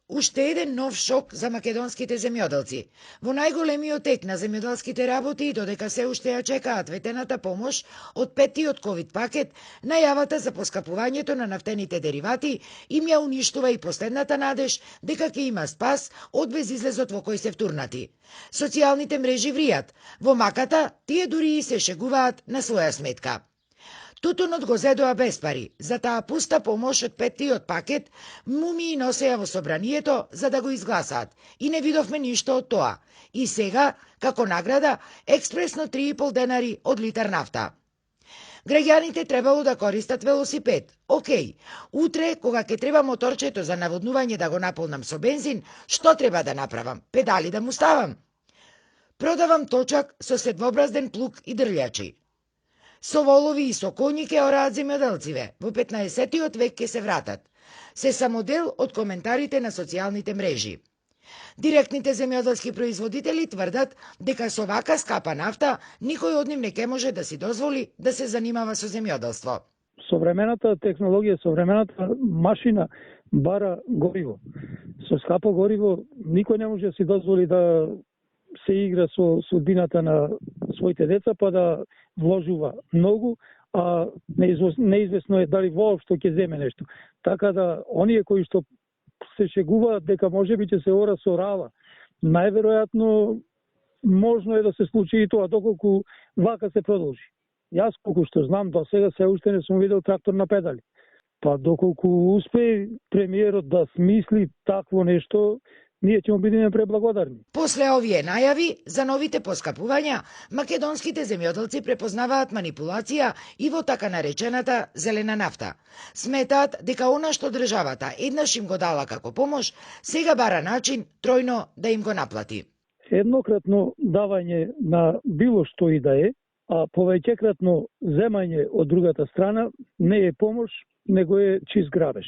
Уште еден нов шок за македонските земјоделци. Во најголемиот тек на земјоделските работи, додека се уште ја чекаат ветената помош од петтиот ковид пакет, најавата за поскапувањето на нафтените деривати им ја уништува и последната надеж дека ќе има спас од безизлезот во кој се втурнати. Социјалните мрежи вријат, во маката тие дури и се шегуваат на своја сметка. Тутунот го зедоа без пари, за таа пуста помош од петтиот пакет мумии носеја во собранието за да го изгласаат и не видовме ништо од тоа. И сега, како награда, експресно 3,5 денари од литар нафта. Граѓаните требало да користат велосипед. Океј, утре, кога ќе треба моторчето за наводнување да го наполнам со бензин, што треба да направам? Педали да му ставам? Продавам точак со седвобразден плуг и дрљачи. Со волови и со коњи ке ораат земјоделциве, во 15-тиот век ке се вратат. Се само дел од коментарите на социјалните мрежи. Директните земјоделски производители тврдат дека со вака скапа нафта никој од нив не ке може да си дозволи да се занимава со земјоделство. Современата технологија, современата машина бара гориво. Со скапо гориво никој не може да си дозволи да се игра со судбината на своите деца, па да вложува многу, а неизвестно е дали воопшто ќе земе нешто. Така да, оние кои што се шегуваат дека можеби ќе се ора со рава, најверојатно можно е да се случи и тоа, доколку вака се продолжи. Јас, колку што знам, до сега се уште не сум видел трактор на педали. Па доколку успее премиерот да смисли такво нешто, ние ќе му бидеме преблагодарни. После овие најави за новите поскапувања, македонските земјоделци препознаваат манипулација и во така наречената зелена нафта. Сметаат дека она што државата еднаш им го дала како помош, сега бара начин тројно да им го наплати. Еднократно давање на било што и да е, а повеќекратно земање од другата страна не е помош, него е чист грабеж.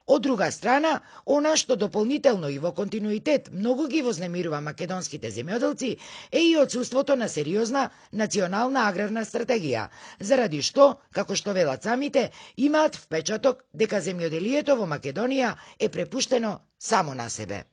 Од друга страна, она што дополнително и во континуитет многу ги вознемирува македонските земјоделци е и отсуството на сериозна национална аграрна стратегија, заради што, како што велат самите, имаат впечаток дека земјоделието во Македонија е препуштено само на себе.